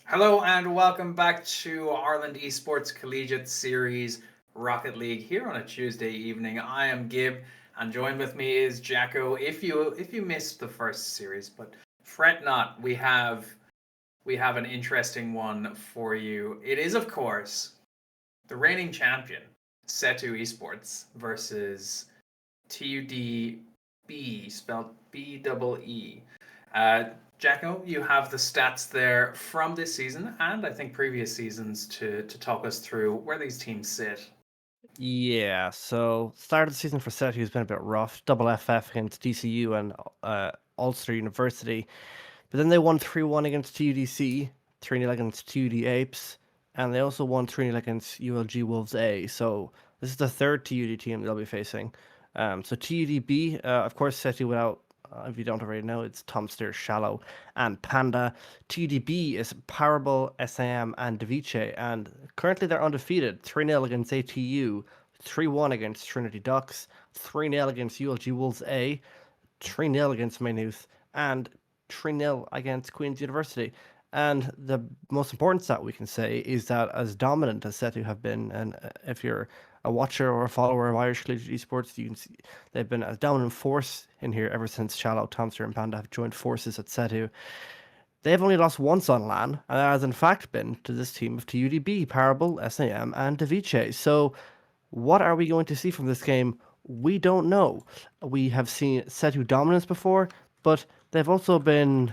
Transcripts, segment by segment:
Hello and welcome back to Ireland Esports Collegiate Series Rocket League here on a Tuesday evening. I am Gib and joined with me is Jacko. If you missed the first series, but fret not, we have an interesting one for you. It is of course the reigning champion, SETU Esports versus TUD spelled B-double-E. Jacko, you have the stats there from this season and I think previous seasons to talk us through where these teams sit. Yeah, so start of the season for SETU has been a bit rough. Double FF against DCU and Ulster University. But then they won 3-1 against TUDC, 3-0 against TUD Apes, and they also won 3-0 against ULG Wolves A. So this is the third TUD team they'll be facing. So TUDB, of course, SETU without, if you don't already know, it's Tomster, Shallow, and Panda. TUDB is Parable, SAM, and Device, and currently they're undefeated. 3-0 against ATU, 3-1 against Trinity Ducks, 3-0 against ULG Wolves A, 3-0 against Maynooth, and 3-0 against Queen's University. And the most important stat we can say is that as dominant as SETU have been, and if you're a watcher or a follower of Irish Collegiate Esports, you can see they've been a dominant force in here ever since Shallow, Tomster, and Panda have joined forces at SETU. They've only lost once on LAN, and that has in fact been to this team of TUDB, Parable, SAM, and Device. So, what are we going to see from this game? We don't know. We have seen SETU dominance before, but they've also been,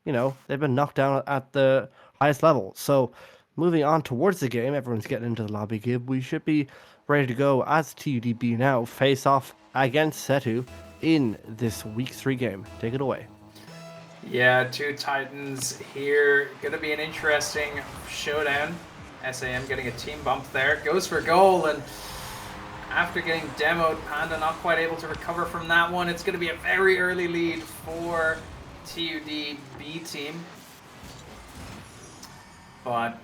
they've been knocked down at the highest level. So, moving on towards the game, everyone's getting into the lobby Gib. We should be ready to go as TUDB now face off against SETU in this week 3 game. Take it away. Yeah, two Titans here. Gonna be an interesting showdown. SAM getting a team bump there. Goes for goal, and after getting demoed, Panda not quite able to recover from that one. It's gonna be a very early lead for TUD B team. But,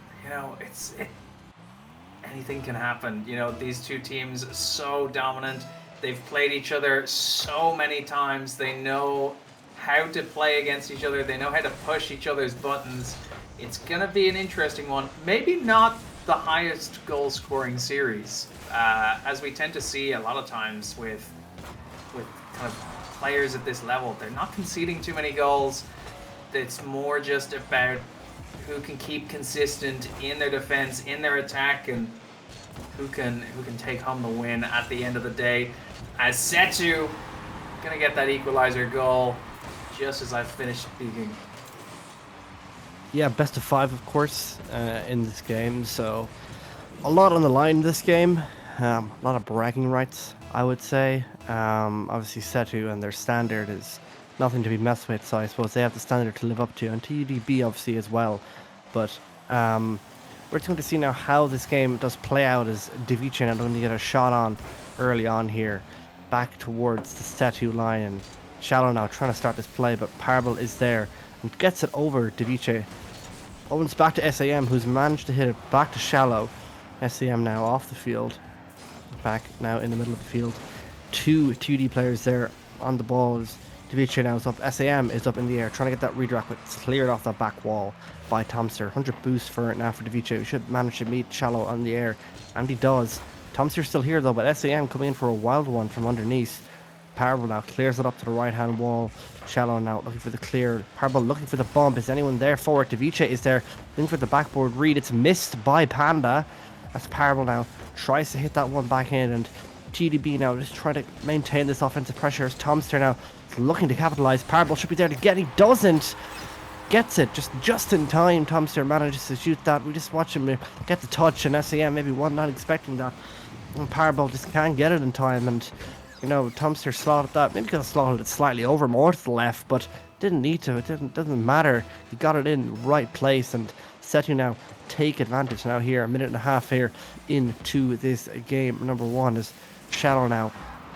anything can happen. These two teams so dominant. They've played each other so many times. They know how to play against each other. They know how to push each other's buttons. It's going to be an interesting one. Maybe not the highest goal scoring series, as we tend to see a lot of times with kind of players at this level. They're not conceding too many goals. It's more just about who can keep consistent in their defense, in their attack, and who can take home the win at the end of the day. As SETU gonna get that equalizer goal just as I finished speaking. Yeah, best of 5, of course, in this game. So a lot on the line this game. A lot of bragging rights, I would say. Obviously, SETU and their standard is nothing to be messed with. So I suppose they have the standard to live up to, and TUDB obviously as well. But we're going to see now how this game does play out as Device not only get a shot on early on here, back towards the SETU line, and Shallow now trying to start this play, but Parable is there and gets it over Device. Opens back to SAM, who's managed to hit it back to Shallow. SAM now off the field, back now in the middle of the field. Two 2D players there on the ball. Device now is up. SAM is up in the air, trying to get that redirect, but it's cleared off that back wall by Tomster. 100 boost for it now for Device. We should manage to meet Shallow on the air, and he does. Tomster's still here though, but SAM coming in for a wild one from underneath. Parable now clears it up to the right hand wall. Shallow now looking for the clear. Parable looking for the bump. Is anyone there for it? Device is there looking for the backboard read. It's missed by Panda. As Parable now tries to hit that one back in, and TDB now just trying to maintain this offensive pressure as Tomster now looking to capitalise. Parable should be there to get. He doesn't. Gets it just in time. Tomster manages to shoot that. We just watch him get the touch, and SAM maybe one not expecting that. And Parable just can't get it in time, and Tomster slotted that. Maybe could have slotted it slightly over more to the left, but didn't need to. It doesn't matter. He got it in the right place, and SETU now take advantage now here. A minute and a half here into this game. Number 1 is Shallow now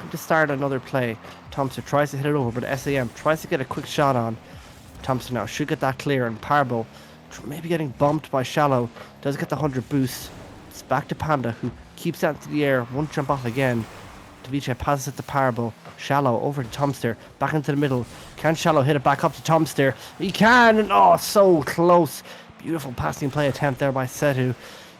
to start another play. Tomster tries to hit it over, but SAM tries to get a quick shot on. Tomster now should get that clear, and Parable maybe getting bumped by Shallow. Does get the 100 boost. It's back to Panda, who keeps that into the air. Won't jump off again. Device passes it to Parable. Shallow over to Tomster. Back into the middle. Can Shallow hit it back up to Tomster? He can! And oh, so close. Beautiful passing play attempt there by SETU.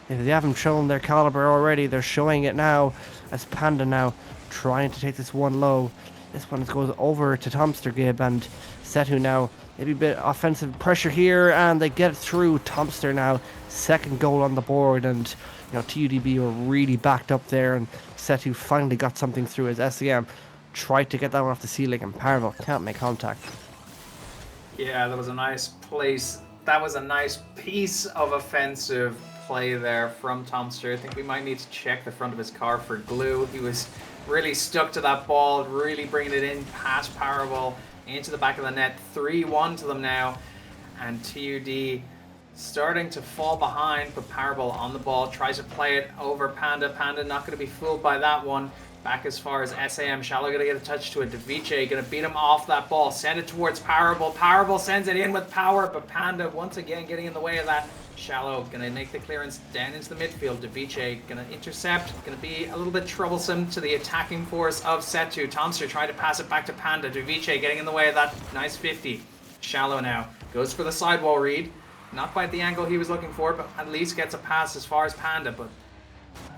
If they haven't shown their caliber already, they're showing it now as Panda now trying to take this one low. This one goes over to Tomstergib, and SETU now maybe a bit offensive pressure here, and they get it through. Tomster now second goal on the board, and TUDB were really backed up there, and SETU finally got something through as SEM tried to get that one off the ceiling, and Parvel can't make contact. Yeah, that was a nice place. That was a nice piece of offensive play there from Tomster. I think we might need to check the front of his car for glue. He was really stuck to that ball, really bringing it in past Parable into the back of the net. 3-1 to them now, and TUD starting to fall behind, but Parable on the ball, tries to play it over Panda. Panda not going to be fooled by that one. Back as far as SAM. Shallow going to get a touch to it. Device going to beat him off that ball. Send it towards Parable. Parable sends it in with power, but Panda once again getting in the way of that. Shallow going to make the clearance down into the midfield. Device going to intercept. Going to be a little bit troublesome to the attacking force of SETU. Tomster trying to pass it back to Panda. Device getting in the way of that. Nice 50. Shallow now goes for the sidewall read. Not quite the angle he was looking for, but at least gets a pass as far as Panda. But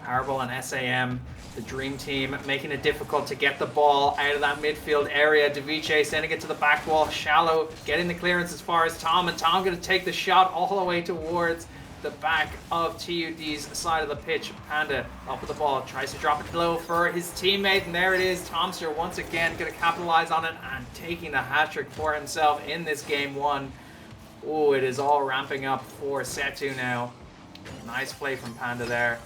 Parable and SAM, the dream team, making it difficult to get the ball out of that midfield area. Device sending it to the back wall. Shallow getting the clearance as far as Tom, and Tom going to take the shot all the way towards the back of TUD's side of the pitch. Panda up with the ball, tries to drop it low for his teammate, and there it is. Tomster once again going to capitalize on it and taking the hat-trick for himself in this game one. Oh, it is all ramping up for SETU now. Nice play from Panda there.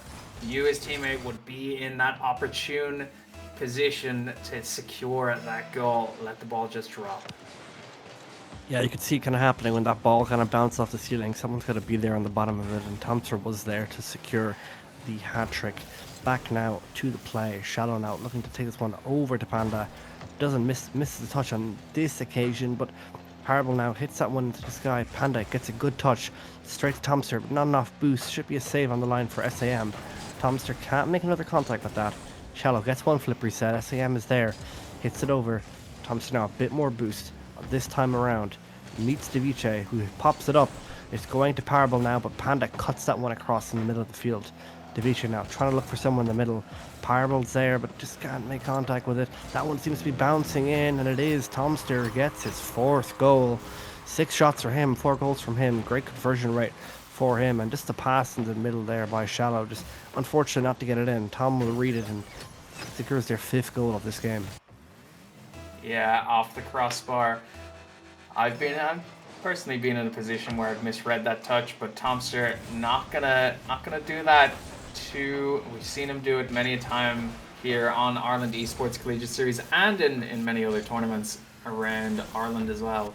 Knew his teammate would be in that opportune position to secure that goal. Let the ball just drop. Yeah, you could see it kind of happening when that ball kind of bounced off the ceiling. Someone's got to be there on the bottom of it, and Tomster was there to secure the hat-trick. Back now to the play. Shallow now looking to take this one over to Panda. Doesn't miss the touch on this occasion, but Parable now hits that one into the sky. Panda gets a good touch straight to Tomster, but not enough boost. Should be a save on the line for SAM. Tomster can't make another contact with that. Shallow gets one flip reset. SAM is there. Hits it over. Tomster now a bit more boost. This time around. Meets Device, who pops it up. It's going to Parable now, but Panda cuts that one across in the middle of the field. Device now trying to look for someone in the middle. Parable's there, but just can't make contact with it. That one seems to be bouncing in, and it is. Tomster gets his 4th goal. 6 shots for him, 4 goals from him. Great conversion rate for him, and just the pass in the middle there by Shallow. Just unfortunate not to get it in. Tom will read it and secures their 5th goal of this game. Yeah, off the crossbar. I've personally been in a position where I've misread that touch, but Tomster not gonna do that. We've seen him do it many a time here on Ireland Esports Collegiate Series and in many other tournaments around Ireland as well.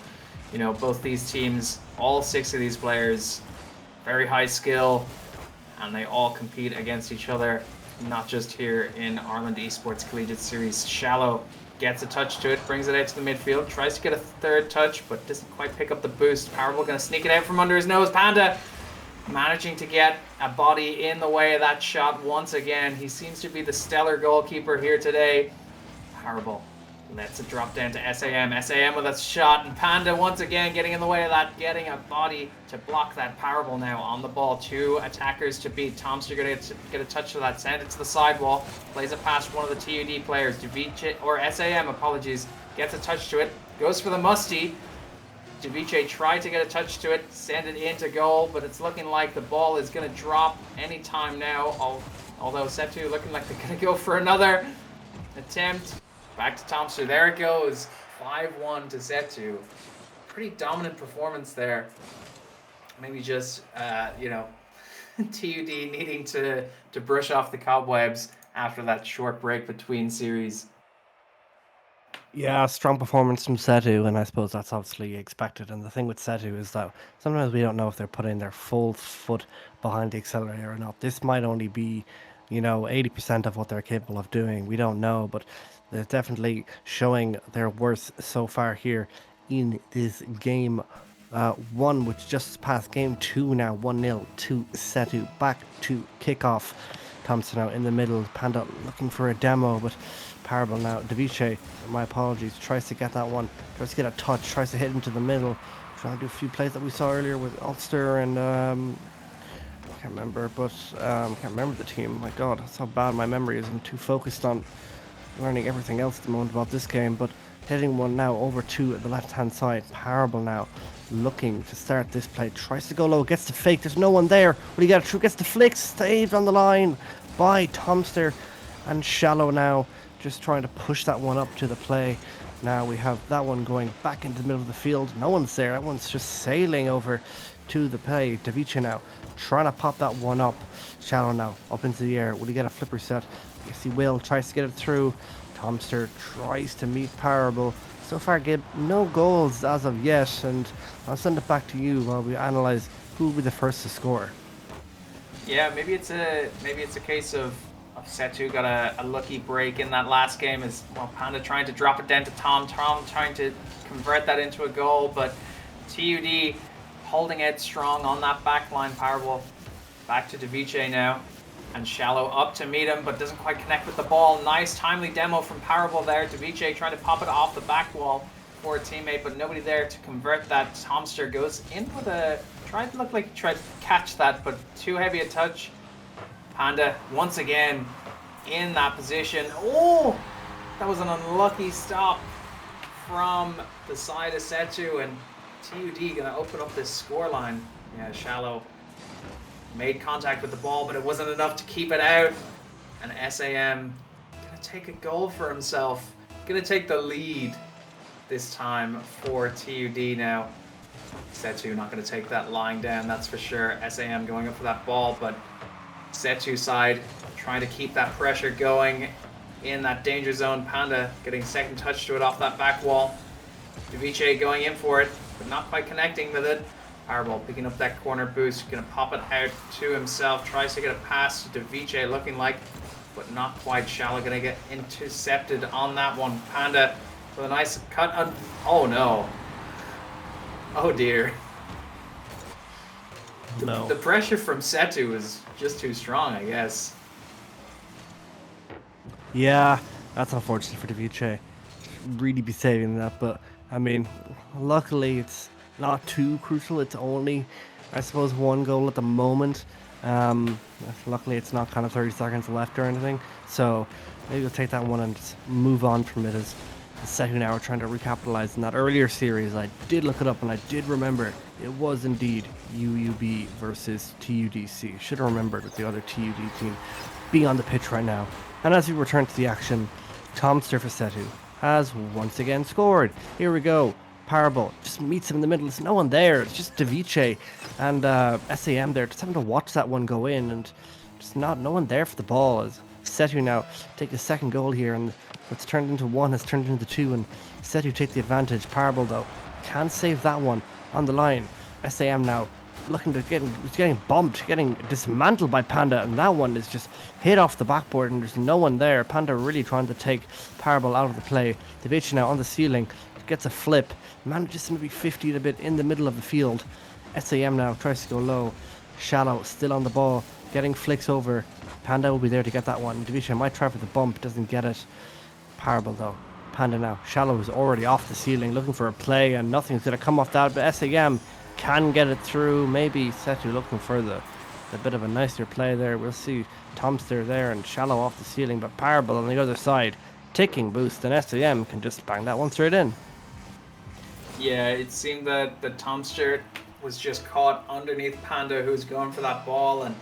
Both these teams, all 6 of these players, very high skill, and they all compete against each other, not just here in Ireland Esports Collegiate Series. Shallow gets a touch to it, brings it out to the midfield, tries to get a 3rd touch, but doesn't quite pick up the boost. Parable going to sneak it out from under his nose. Panda managing to get a body in the way of that shot once again. He seems to be the stellar goalkeeper here today. Parable lets it drop down to SAM. SAM with a shot, and Panda once again getting in the way of that, getting a body to block that. Parable now on the ball. 2 attackers to beat. Tomster going to get a touch to that, send it to the sidewall, plays it past one of the TUD players. SAM, apologies, gets a touch to it, goes for the musty. Device tried to get a touch to it, send it into goal, but it's looking like the ball is going to drop anytime now, although SETU looking like they're going to go for another attempt. Back to Tomster. There it goes. 5-1 to SETU. Pretty dominant performance there. Maybe just, TUD needing to brush off the cobwebs after that short break between series. Yeah, strong performance from SETU, and I suppose that's obviously expected. And the thing with SETU is that sometimes we don't know if they're putting their full foot behind the accelerator or not. This might only be, 80% of what they're capable of doing. We don't know, but they're definitely showing their worth so far here in this game 1, which just passed game 2 now, 1-0 to SETU. Back to kickoff. Thompson now in the middle. Panda looking for a demo, but Parable now. Device, my apologies, tries to get that one. Tries to get a touch. Tries to hit into the middle. trying to do a few plays that we saw earlier with Ulster and I can't remember, but can't remember the team. My God, that's how bad my memory is. I'm too focused on learning everything else at the moment about this game. But hitting one now over to the left-hand side. Parable now looking to start this play. Tries to go low, gets the fake. There's no one there. What do you got? Gets the flick, saved on the line by Tomster. And Shallow now just trying to push that one up to the play. Now we have that one going back into the middle of the field. No one's there. That one's just sailing over to the play. Davice now trying to pop that one up. Shallow now up into the air. Will he get a flipper set? Yes, he will. Tries to get it through. Tomster tries to meet Parable. So far, Gabe, no goals as of yet. And I'll send it back to you while we analyze who will be the first to score. Yeah, maybe it's a case of SETU got a lucky break in that last game as well. Panda trying to drop it down to Tom trying to convert that into a goal, but TUD holding it strong on that back line. Parable back to Davice now, and Shallow up to meet him, but doesn't quite connect with the ball. Nice timely demo from Parable there. Davice trying to pop it off the back wall for a teammate, but nobody there to convert that. Tomster goes in with a tried to catch that, but too heavy a touch. Panda once again in that position. Oh, that was an unlucky stop from the side of SETU, and TUD gonna open up this scoreline. Yeah, Shallow made contact with the ball, but it wasn't enough to keep it out. And SAM gonna take a goal for himself. Gonna take the lead this time for TUD now. SETU not gonna take that lying down, that's for sure. SAM going up for that ball, but SETU side trying to keep that pressure going in that danger zone. Panda getting second touch to it off that back wall. Davice going in for it, but not quite connecting with it. Parable picking up that corner boost, gonna pop it out to himself, tries to get a pass to Davice looking like, but not quite. Shallow gonna get intercepted on that one. Panda with a nice cut on, oh no. Oh dear. No. The pressure from SETU is just too strong, I guess. Yeah, that's unfortunate for Davice. Really be saving that, but I mean, luckily it's not too crucial. It's only, I suppose, one goal at the moment. Luckily it's not kind of 30 seconds left or anything, so maybe we'll take that one and just move on from it. As SETU now are trying to recapitalize in that earlier series. I did look it up and I did remember it was indeed UUB versus TUDC. Should have remembered with the other TUD team being on the pitch right now. And as we return to the action, Tomster for SETU has once again scored. Here we go. Parable just meets him in the middle. There's no one there. It's just Davice and SAM there, just having to watch that one go in, and just no one there for the ball. As SETU now take a second goal here, and what's turned into one has turned into two, and SETU take the advantage. Parable though can't save that one on the line. SAM now looking to getting bumped, getting dismantled by Panda, and that one is just hit off the backboard, and there's no one there. Panda really trying to take Parable out of the play. Davice now on the ceiling gets a flip, manages to be 50 a bit in the middle of the field. SAM now tries to go low. Shallow still on the ball, getting flicks over. Panda will be there to get that one. Davice might try for the bump, doesn't get it. Parable though. Panda now. Shallow is already off the ceiling, looking for a play, and nothing's going to come off that, but SAM can get it through. Maybe SETU looking for the bit of a nicer play there. We'll see. Tomster there and Shallow off the ceiling, but Parable on the other side. Ticking boost, and SAM can just bang that one straight in. Yeah, it seemed that the Tomster was just caught underneath Panda, who's going for that ball, and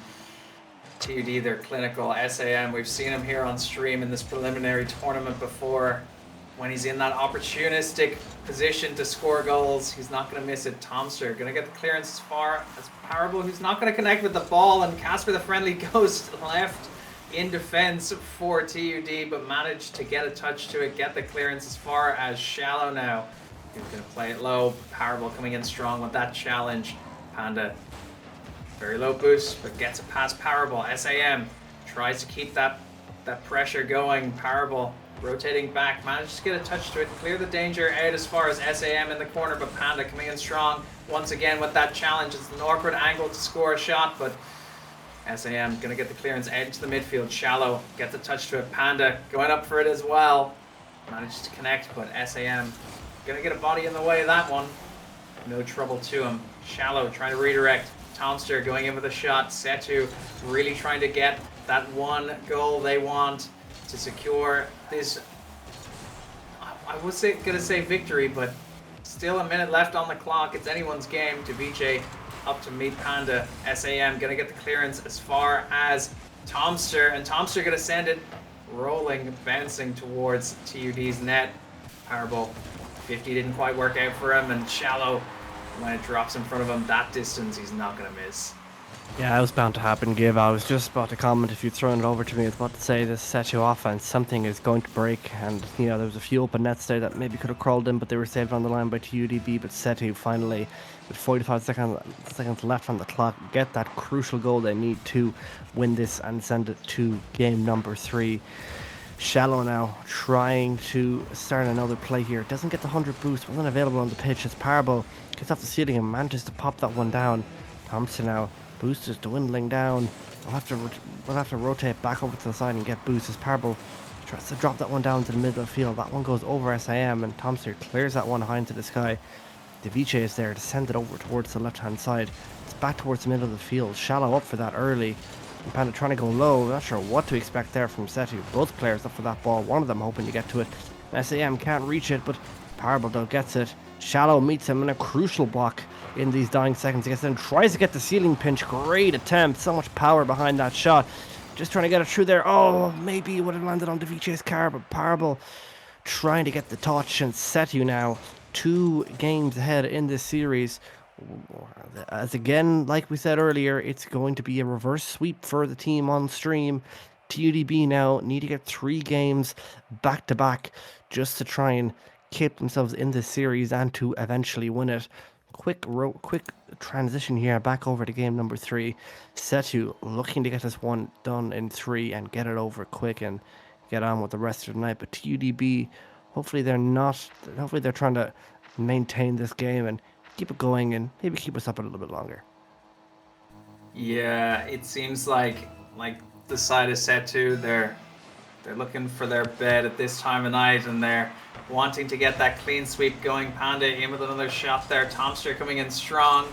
TUD, they're clinical. SAM, we've seen him here on stream in this preliminary tournament before. When he's in that opportunistic position to score goals, he's not going to miss it. Tomster going to get the clearance as far as Parable, who's not going to connect with the ball, and Casper the Friendly goes left in defense for TUD, but managed to get a touch to it, get the clearance as far as Shallow now. He's going to play it low. Parable coming in strong with that challenge. Panda, very low boost, but gets it past Parable. SAM tries to keep that pressure going. Parable rotating back, manages to get a touch to it, clear the danger out as far as SAM in the corner, but Panda coming in strong once again with that challenge. It's an awkward angle to score a shot, but SAM going to get the clearance out into the midfield. Shallow gets a touch to it. Panda going up for it as well. Manages to connect, but SAM going to get a body in the way of that one. No trouble to him. Shallow trying to redirect. Tomster going in with a shot. SETU really trying to get that one goal they want to secure this, I was gonna say victory, but still a minute left on the clock. It's anyone's game. Davice up to meet Panda. SAM gonna get the clearance as far as Tomster, and Tomster gonna send it rolling, bouncing towards TUD's net. Powerball 50 didn't quite work out for him, and Shallow, when it drops in front of him that distance, he's not gonna miss. Yeah, it was bound to happen, Giv. I was just about to comment if you'd thrown it over to me. I was about to say this SETU offense, something is going to break. And, you know, there was a few open nets there that maybe could have crawled in, but they were saved on the line by TUDB. But SETU finally, with 45 seconds left on the clock, get that crucial goal they need to win this and send it to game number 3. Shallow now trying to start another play here. Doesn't get the 100 boost, wasn't available on the pitch as Parable gets off the ceiling and manages to pop that one down. Thompson now. Boost is dwindling down. We'll have to rotate back over to the side and get boost as Parable tries to drop that one down to the middle of the field. That one goes over SIM and Thompson clears that one high into the sky. Davice is there to send it over towards the left hand side. It's back towards the middle of the field. Shallow up for that early. And Panda trying to go low. Not sure what to expect there from SETU. Both players up for that ball. One of them hoping to get to it. SAM can't reach it, but Parable though gets it. Shallow meets him in a crucial block in these dying seconds. He gets in, tries to get the ceiling pinch. Great attempt. So much power behind that shot. Just trying to get it through there. Oh, maybe it would have landed on Davice's car, but Parable trying to get the touch. And SETU now 2 games ahead in this series. As again, like we said earlier, it's going to be a reverse sweep for the team on stream. TUDB now need to get 3 games back to back just to try and keep themselves in this series and to eventually win it. Quick transition here back over to game number 3. SETU looking to get this one done in 3 and get it over quick and get on with the rest of the night. But TUDB, hopefully they're trying to maintain this game and keep it going and maybe keep us up a little bit longer. Yeah, it seems like the side of SETU, they're looking for their bed at this time of night, and they're wanting to get that clean sweep going. Panda in with another shot there. Tomster coming in strong.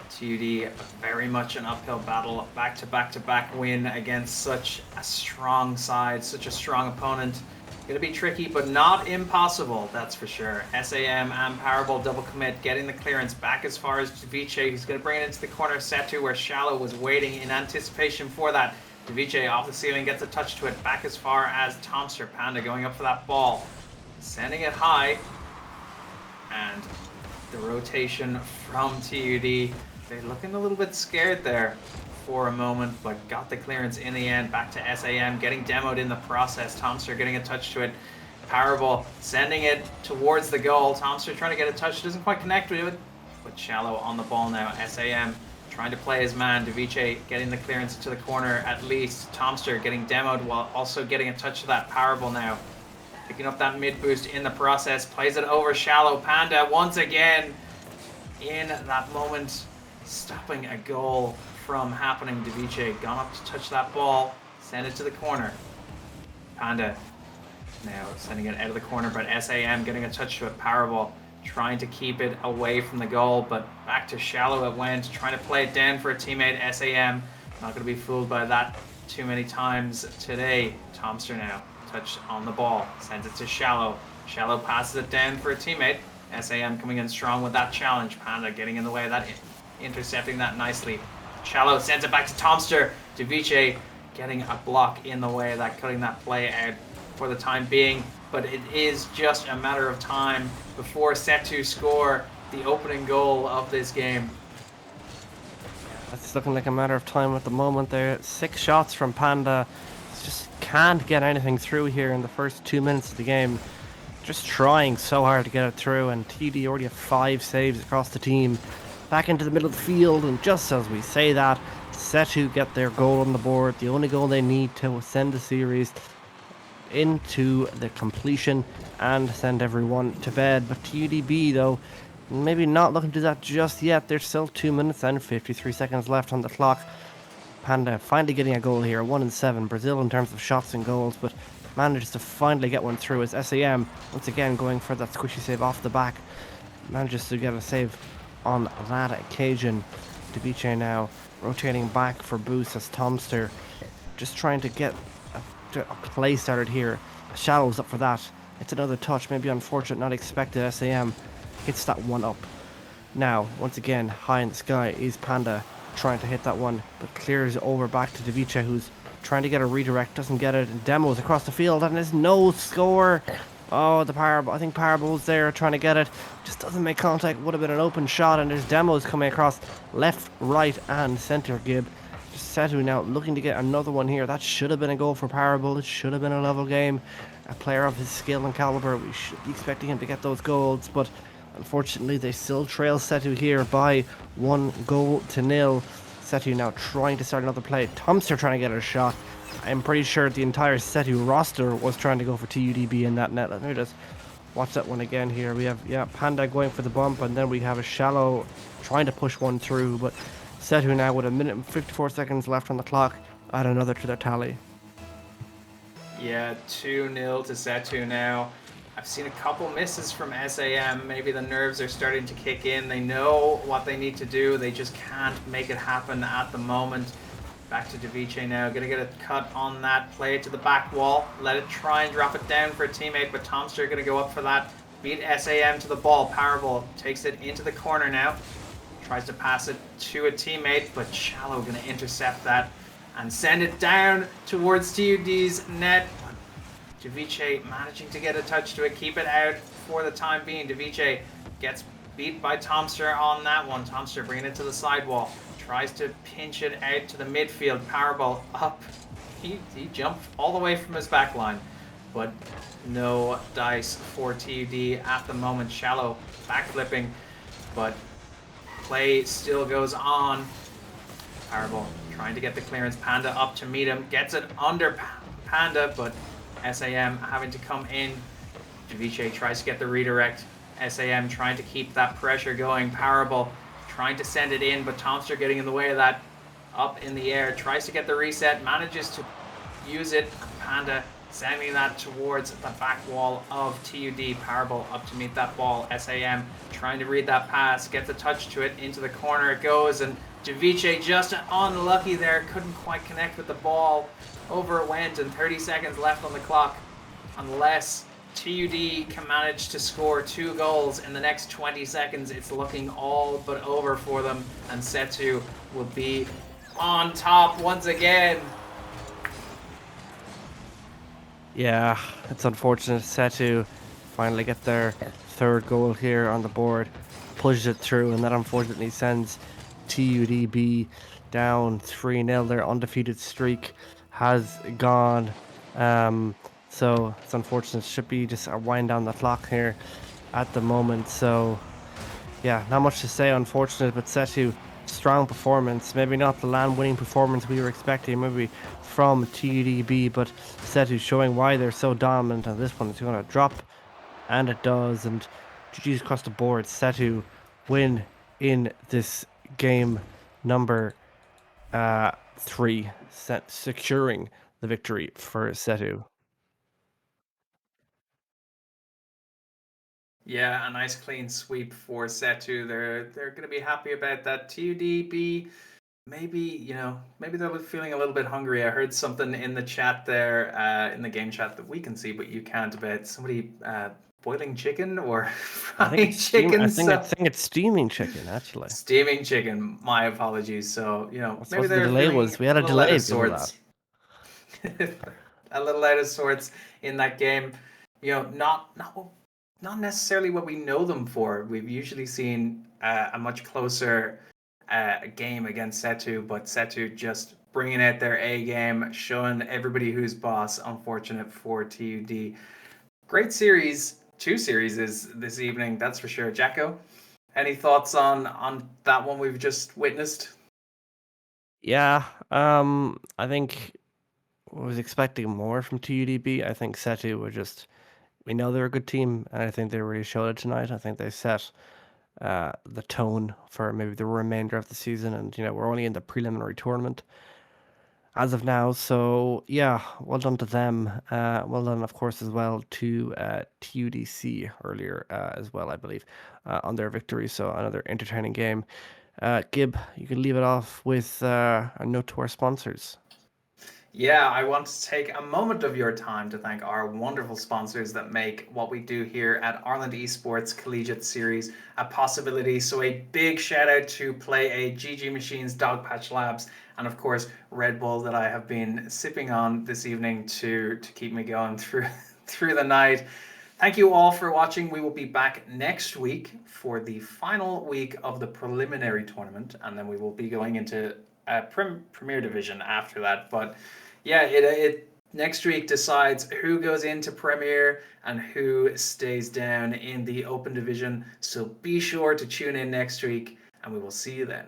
TUD very much an uphill battle. Back to back win against such a strong side, such a strong opponent. Going to be tricky, but not impossible, that's for sure. SAM and Powerball double commit, getting the clearance back as far as Davice. He's going to bring it into the corner of SETU, where Shallow was waiting in anticipation for that. Davice off the ceiling, gets a touch to it, back as far as Tomster. Panda going up for that ball, sending it high, and the rotation from TUD. They're looking a little bit scared there for a moment, but got the clearance in the end. Back to SAM, getting demoed in the process. Tomster getting a touch to it. Powerball sending it towards the goal. Tomster trying to get a touch, doesn't quite connect with it, but Shallow on the ball now. SAM trying to play his man. Davice getting the clearance to the corner at least. Tomster getting demoed while also getting a touch to that Powerball now. Picking up that mid boost in the process. Plays it over Shallow. Panda once again in that moment, stopping a goal from happening. Davice gone up to touch that ball, send it to the corner. Panda now sending it out of the corner, but SAM getting a touch to a Powerball, trying to keep it away from the goal, but back to Shallow it went, trying to play it down for a teammate. SAM not going to be fooled by that too many times today. Tomster now touch on the ball, sends it to Shallow. Shallow passes it down for a teammate. SAM coming in strong with that challenge. Panda getting in the way of that, intercepting that nicely. Shallow sends it back to Tomster. Davice getting a block in the way of that, cutting that play out for the time being. But it is just a matter of time before SETU score the opening goal of this game. It's looking like a matter of time at the moment there. 6 shots from Panda. Just can't get anything through here in the first 2 minutes of the game. Just trying so hard to get it through, and TD already have 5 saves across the team. Back into the middle of the field, and just as we say that, SETU get their goal on the board, the only goal they need to send the series into the completion and send everyone to bed. But TUDB though, maybe not looking to do that just yet. There's still 2 minutes and 53 seconds left on the clock. Panda finally getting a goal here, 1-7. Brazil in terms of shots and goals, but manages to finally get one through as SAM once again going for that squishy save off the back. manages to get a save on that occasion. Deviche now rotating back for boost as Tomster just trying to get a play started here. Shadow's up for that. It's another touch, maybe unfortunate, not expected. SAM hits that one up. Now, once again, high in the sky is Panda trying to hit that one, but clears over back to Device, who's trying to get a redirect, doesn't get it, and demos across the field, and there's no score. Oh, the Parable, I think Parable's there trying to get it, just doesn't make contact, would have been an open shot, and there's demos coming across left, right, and centre. Gib. SETU now looking to get another one here. That should have been a goal for Parable. It should have been a level game. A player of his skill and caliber, we should be expecting him to get those goals, but unfortunately they still trail SETU here by 1-0. SETU now trying to start another play. Tomster trying to get a shot. I'm pretty sure the entire SETU roster was trying to go for TUDB in that net. Let me just watch that one again here. We have, Panda going for the bump, and then we have a Shallow trying to push one through, but SETU now with 1 minute and 54 seconds left on the clock, add another to their tally. Yeah, 2-0 to SETU now. I've seen a couple misses from SAM. Maybe the nerves are starting to kick in. They know what they need to do. They just can't make it happen at the moment. Back to Device now. Gonna get a cut on that. Play it to the back wall. Let it try and drop it down for a teammate, but Tomster gonna go up for that. Beat SAM to the ball. Powerball takes it into the corner now. Tries to pass it to a teammate, but Shallow gonna intercept that and send it down towards TUD's net. Device managing to get a touch to it, keep it out for the time being. Device gets beat by Tomster on that one. Tomster bringing it to the sidewall. Tries to pinch it out to the midfield. Powerball up. He jumped all the way from his back line, but no dice for TUD at the moment. Shallow backflipping, but play still goes on. Powerball trying to get the clearance. Panda up to meet him. Gets it under Panda, but SAM having to come in. Device tries to get the redirect. SAM trying to keep that pressure going. Powerball trying to send it in, but Tomster getting in the way of that. Up in the air. Tries to get the reset. Manages to use it. Panda sending that towards the back wall of TUD. Powerball up to meet that ball. SAM trying to read that pass. Gets a touch to it. Into the corner it goes, and Device just unlucky there. Couldn't quite connect with the ball. Over it went, and 30 seconds left on the clock. Unless TUD can manage to score 2 goals in the next 20 seconds, it's looking all but over for them, and SETU will be on top once again. Yeah, it's unfortunate. SETU finally get their 3rd goal here on the board, pushes it through, and that unfortunately sends TUDB down 3-0. Their undefeated streak has gone. So it's unfortunate. Should be just a wind down the clock here at the moment. So yeah, not much to say, unfortunate, but SETU, strong performance. Maybe not the land winning performance we were expecting, maybe from TUDB, but SETU showing why they're so dominant. And this one is going to drop, and it does. And GG's across the board. SETU win in this game number 3, securing the victory for SETU. Yeah, a nice clean sweep for SETU. They're going to be happy about that. TUDB, maybe they're feeling a little bit hungry. I heard something in the chat there, in the game chat that we can see, but you can't, about somebody boiling chicken or frying chicken. I think it's steaming chicken, actually. Steaming chicken. My apologies. So maybe the delay was. We had a delay because of that. A little out of sorts in that game. Not necessarily what we know them for. We've usually seen a much closer game against SETU, but SETU just bringing out their A game, showing everybody who's boss. Unfortunate for TUD. Great series, 2 series this evening, that's for sure. Jacko, any thoughts on that one we've just witnessed? Yeah, I think I was expecting more from TUDB. I think SETU were just, we know they're a good team, and I think they really showed it tonight. I think they set the tone for maybe the remainder of the season, and we're only in the preliminary tournament. as of now. So yeah, well done to them. Well done, of course, as well to TUDC earlier as well, I believe, on their victory. So another entertaining game. Gib, you can leave it off with a note to our sponsors. Yeah, I want to take a moment of your time to thank our wonderful sponsors that make what we do here at Ireland Esports Collegiate Series a possibility. So a big shout out to Play A, GG Machines, Dogpatch Labs, and of course Red Bull that I have been sipping on this evening to keep me going through through the night. Thank you all for watching. We will be back next week for the final week of the preliminary tournament, and then we will be going into Premier Division after that. But yeah, it next week decides who goes into Premier and who stays down in the Open Division. So be sure to tune in next week, and we will see you then.